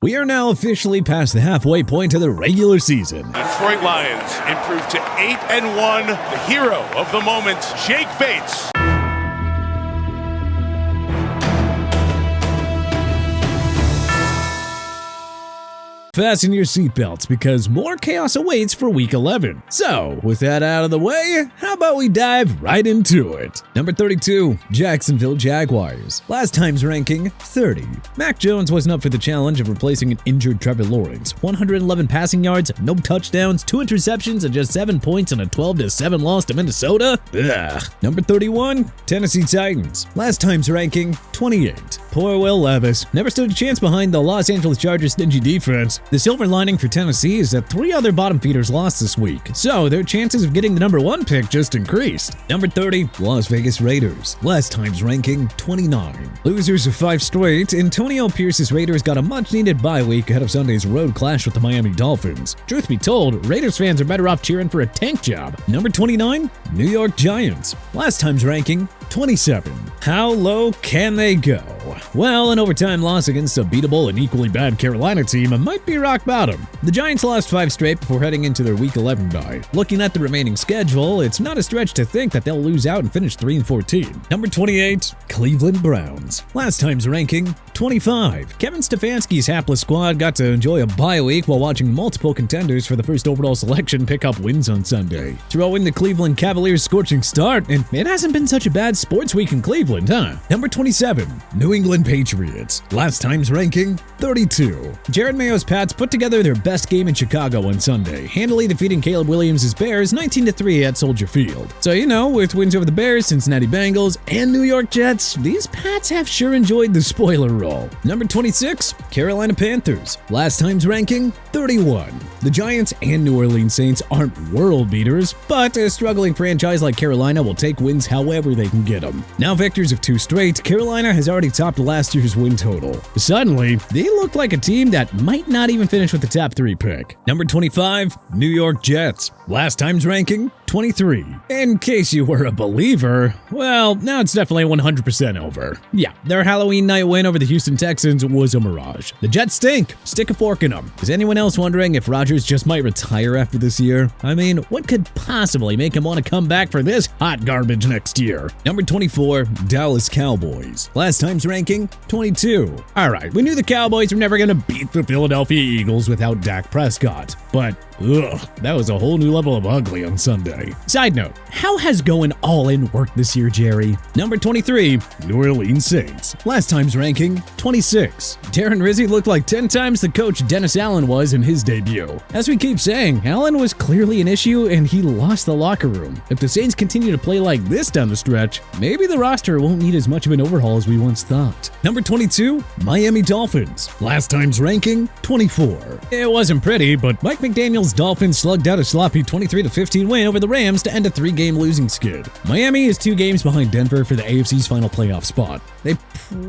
We are now officially past the halfway point of the regular season. Detroit Lions improved to 8-1. The hero of the moment, Jake Bates. Fasten your seatbelts because more chaos awaits for Week 11. So, with that out of the way, how about we dive right into it? Number 32, Jacksonville Jaguars. Last time's ranking, 30. Mac Jones wasn't up for the challenge of replacing an injured Trevor Lawrence. 111 passing yards, no touchdowns, 2 interceptions, and just 7 points in a 12-7 loss to Minnesota? Ugh. Number 31, Tennessee Titans. Last time's ranking, 28. Poor Will Levis never stood a chance behind the Los Angeles Chargers' stingy defense. The silver lining for Tennessee is that 3 other bottom feeders lost this week, so their chances of getting the number 1 pick just increased. Number 30, Las Vegas Raiders. Last time's ranking, 29. Losers of 5 straight, Antonio Pierce's Raiders got a much-needed bye week ahead of Sunday's road clash with the Miami Dolphins. Truth be told, Raiders fans are better off cheering for a tank job. Number 29, New York Giants. Last time's ranking, 27. How low can they go? Well, an overtime loss against a beatable and equally bad Carolina team might be rock bottom. The Giants lost 5 straight before heading into their Week 11 bye. Looking at the remaining schedule, it's not a stretch to think that they'll lose out and finish 3-14. Number 28, Cleveland Browns. Last time's ranking, 25. Kevin Stefanski's hapless squad got to enjoy a bye week while watching multiple contenders for the first overall selection pick up wins on Sunday. Throw in the Cleveland Cavaliers' scorching start, and it hasn't been such a bad sports week in Cleveland, huh? Number 27, New England Patriots. Last time's ranking, 32. Jared Mayo's Pats put together their best game in Chicago on Sunday, handily defeating Caleb Williams' Bears 19-3 at Soldier Field. So, with wins over the Bears, Cincinnati Bengals, and New York Jets, these Pats have sure enjoyed the spoiler roll. Number 26, Carolina Panthers. Last time's ranking, 31. The Giants and New Orleans Saints aren't world beaters, but a struggling franchise like Carolina will take wins however they can get them. Now victors of 2 straight, Carolina has already topped last year's win total. Suddenly, they look like a team that might not even finish with the top 3 pick. Number 25, New York Jets. Last time's ranking, 23. In case you were a believer, well, now it's definitely 100% over. Yeah, their Halloween night win over the Houston Texans was a mirage. The Jets stink. Stick a fork in them. Is anyone else wondering if Rodgers just might retire after this year? I mean, what could possibly make him want to come back for this hot garbage next year? Number 24, Dallas Cowboys. Last time's ranking, 22. Alright, we knew the Cowboys were never going to beat the Philadelphia Eagles without Dak Prescott, but that was a whole new level of ugly on Sunday. Side note, how has going all in worked this year, Jerry? Number 23, New Orleans Saints. Last time's ranking, 26. Darren Rizzi looked like 10 times the coach Dennis Allen was in his debut. As we keep saying, Allen was clearly an issue and he lost the locker room. If the Saints continue to play like this down the stretch, maybe the roster won't need as much of an overhaul as we once thought. Number 22, Miami Dolphins. Last time's ranking, 24. It wasn't pretty, but Mike McDaniel's Dolphins slugged out a sloppy 23-15 win over the Rams to end a 3-game losing skid. Miami is 2 games behind Denver for the AFC's final playoff spot. They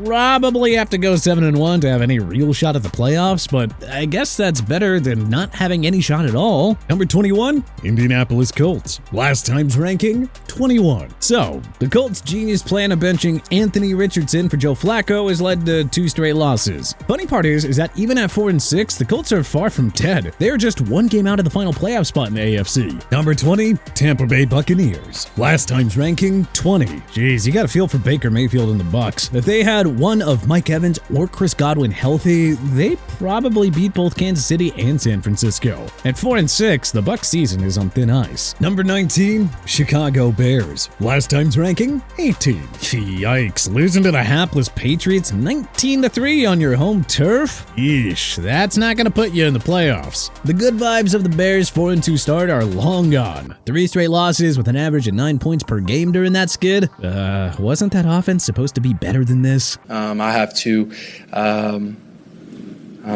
probably have to go 7-1 to have any real shot at the playoffs, but I guess that's better than not having any shot at all. Number 21, Indianapolis Colts. Last time's ranking, 21. So, the Colts' genius plan of benching Anthony Richardson for Joe Flacco has led to 2 straight losses. Funny part is that even at 4-6, the Colts are far from dead. They are just 1 game out of the final playoff spot in the AFC. Number 20, Tampa Bay Buccaneers. Last time's ranking, 20. Jeez, you gotta feel for Baker Mayfield and the Bucs. If they had one of Mike Evans or Chris Godwin healthy, they probably beat both Kansas City and San Francisco. At 4-6, the Bucs season is on thin ice. Number 19, Chicago Bears. Last time's ranking, 18. Yikes, losing to the hapless Patriots 19-3 on your home turf? Yeesh, that's not gonna put you in the playoffs. The good vibes of the Bears' 4-2 start are long gone. 3 straight losses with an average of 9 points per game during that skid? Wasn't that offense supposed to be better than this? I have to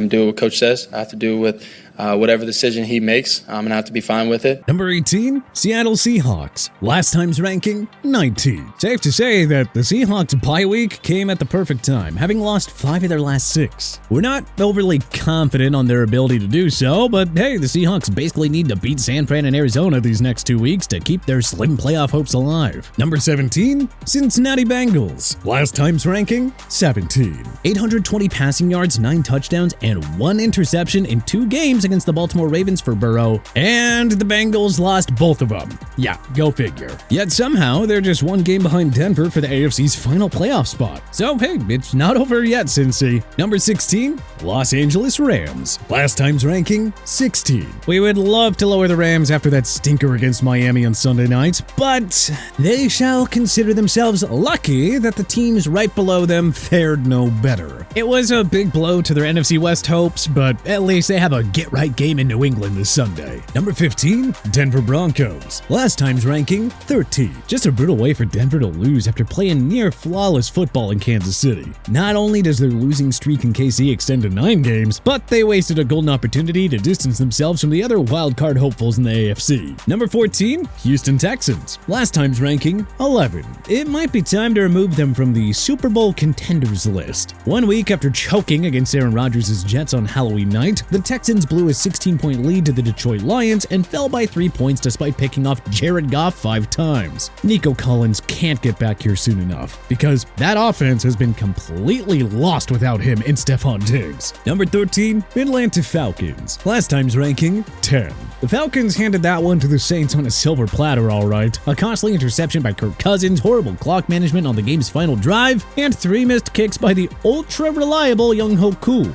do what Coach says. I have to do what whatever decision he makes, I'm going to have to be fine with it. Number 18, Seattle Seahawks. Last time's ranking, 19. Safe to say that the Seahawks bye week came at the perfect time, having lost 5 of their last 6. We're not overly confident on their ability to do so, but hey, the Seahawks basically need to beat San Fran and Arizona these next 2 weeks to keep their slim playoff hopes alive. Number 17, Cincinnati Bengals. Last time's ranking, 17. 820 passing yards, 9 touchdowns, and 1 interception in 2 games against the Baltimore Ravens for Burrow, and the Bengals lost both of them. Yeah, go figure. Yet somehow, they're just 1 game behind Denver for the AFC's final playoff spot. So hey, it's not over yet, Cincy. Number 16, Los Angeles Rams. Last time's ranking, 16. We would love to lower the Rams after that stinker against Miami on Sunday night, but they shall consider themselves lucky that the teams right below them fared no better. It was a big blow to their NFC West hopes, but at least they have a get-right game in New England this Sunday. Number 15, Denver Broncos. Last time's ranking, 13. Just a brutal way for Denver to lose after playing near flawless football in Kansas City. Not only does their losing streak in KC extend to 9 games, but they wasted a golden opportunity to distance themselves from the other wildcard hopefuls in the AFC. Number 14, Houston Texans. Last time's ranking, 11. It might be time to remove them from the Super Bowl contenders list. 1 week after choking against Aaron Rodgers' Jets on Halloween night, the Texans blew a 16-point lead to the Detroit Lions and fell by 3 points despite picking off Jared Goff 5 times. Nico Collins can't get back here soon enough, because that offense has been completely lost without him and Stephon Diggs. Number 13, Atlanta Falcons. Last time's ranking, 10. The Falcons handed that one to the Saints on a silver platter, alright. A costly interception by Kirk Cousins, horrible clock management on the game's final drive, and 3 missed kicks by the ultra-reliable Young-Ho Koo.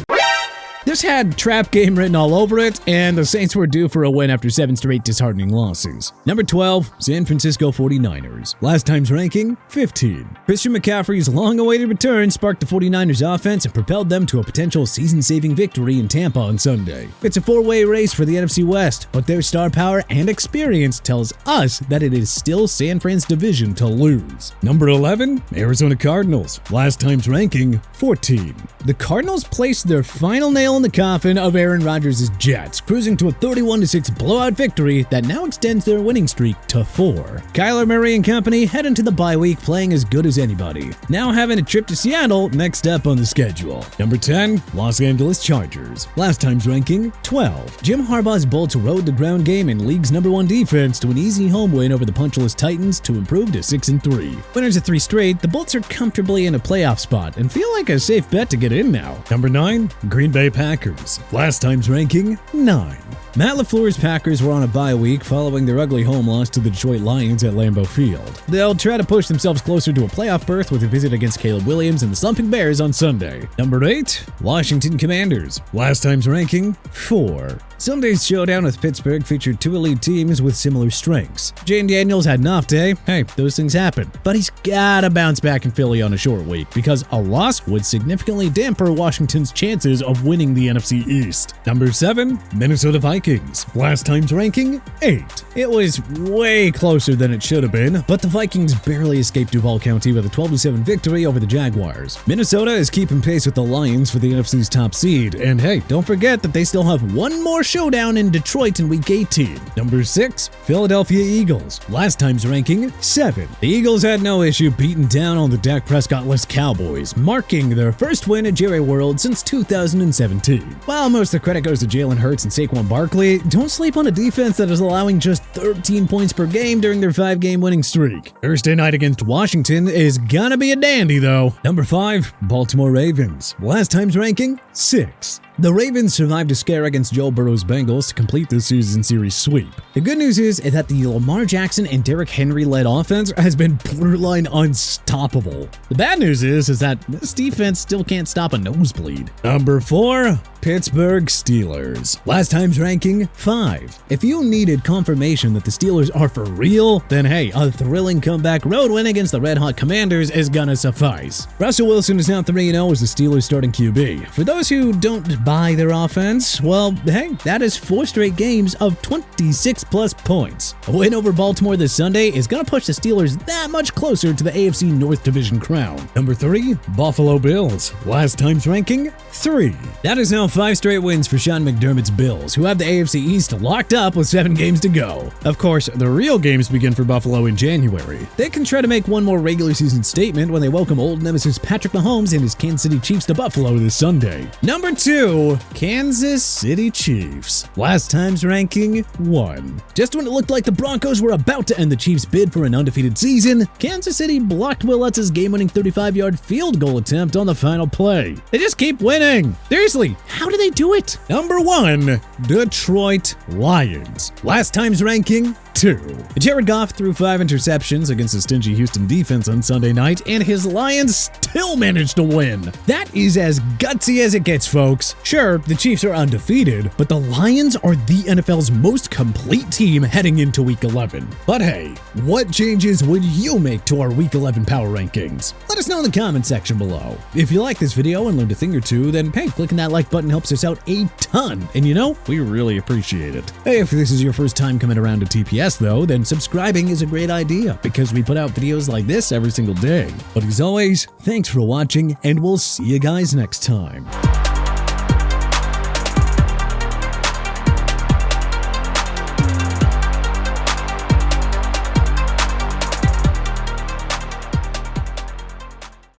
This had trap game written all over it, and the Saints were due for a win after 7 straight disheartening losses. Number 12, San Francisco 49ers. Last time's ranking, 15. Christian McCaffrey's long-awaited return sparked the 49ers offense and propelled them to a potential season-saving victory in Tampa on Sunday. It's a 4-way race for the NFC West, but their star power and experience tells us that it is still San Fran's division to lose. Number 11, Arizona Cardinals. Last time's ranking, 14. The Cardinals placed their final nail in the coffin of Aaron Rodgers' Jets, cruising to a 31-6 blowout victory that now extends their winning streak to 4. Kyler Murray and company head into the bye week playing as good as anybody, now having a trip to Seattle next up on the schedule. Number 10, Los Angeles Chargers. Last time's ranking, 12. Jim Harbaugh's Bolts rode the ground game and league's #1 defense to an easy home win over the punchless Titans to improve to 6-3. Winners of 3 straight, the Bolts are comfortably in a playoff spot and feel like a safe bet to get in now. Number 9, Green Bay Packers. Last time's ranking, 9. Matt LaFleur's Packers were on a bye week following their ugly home loss to the Detroit Lions at Lambeau Field. They'll try to push themselves closer to a playoff berth with a visit against Caleb Williams and the Slumping Bears on Sunday. Number 8, Washington Commanders. Last time's ranking, 4. Sunday's showdown with Pittsburgh featured 2 elite teams with similar strengths. Jane Daniels had an off day. Hey, those things happen. But he's gotta bounce back in Philly on a short week because a loss would significantly damper Washington's chances of winning the NFC East. Number 7, Minnesota Vikings. Last time's ranking, 8. It was way closer than it should have been, but the Vikings barely escaped Duval County with a 12-7 victory over the Jaguars. Minnesota is keeping pace with the Lions for the NFC's top seed, and hey, don't forget that they still have one more showdown in Detroit in Week 18. Number 6, Philadelphia Eagles. Last time's ranking, 7. The Eagles had no issue beating down on the Dak Prescott-less Cowboys, marking their first win at Jerry World since 2017. While most of the credit goes to Jalen Hurts and Saquon Barkley, don't sleep on a defense that is allowing just 13 points per game during their 5-game winning streak. Thursday night against Washington is gonna be a dandy though. Number 5, Baltimore Ravens. Last time's ranking, 6. The Ravens survived a scare against Joe Burrow's Bengals to complete this season series sweep. The good news is that the Lamar Jackson and Derrick Henry-led offense has been borderline unstoppable. The bad news is that this defense still can't stop a nosebleed. Number 4, Pittsburgh Steelers. Last time's ranking, 5. If you needed confirmation that the Steelers are for real, then hey, a thrilling comeback road win against the Red Hot Commanders is gonna suffice. Russell Wilson is now 3-0 as the Steelers starting QB. For those who don't buy by their offense? Well, hey, that is 4 straight games of 26-plus points. A win over Baltimore this Sunday is going to push the Steelers that much closer to the AFC North Division crown. Number 3, Buffalo Bills. Last time's ranking, 3. That is now 5 straight wins for Sean McDermott's Bills, who have the AFC East locked up with 7 games to go. Of course, the real games begin for Buffalo in January. They can try to make one more regular season statement when they welcome old nemesis Patrick Mahomes and his Kansas City Chiefs to Buffalo this Sunday. Number 2, Kansas City Chiefs. Last time's ranking, 1. Just when it looked like the Broncos were about to end the Chiefs' bid for an undefeated season, Kansas City blocked Will Lutz's game-winning 35-yard field goal attempt on the final play. They just keep winning. Seriously, how do they do it? Number 1, Detroit Lions. Last time's ranking, 2. Jared Goff threw 5 interceptions against the stingy Houston defense on Sunday night, and his Lions still managed to win. That is as gutsy as it gets, folks. Sure, the Chiefs are undefeated, but the Lions are the NFL's most complete team heading into Week 11. But hey, what changes would you make to our Week 11 power rankings? Let us know in the comment section below. If you like this video and learned a thing or two, then hey, clicking that like button helps us out a ton, and you know, we really appreciate it. Hey, if this is your first time coming around to TPS though, then subscribing is a great idea because we put out videos like this every single day. But as always, thanks for watching and we'll see you guys next time.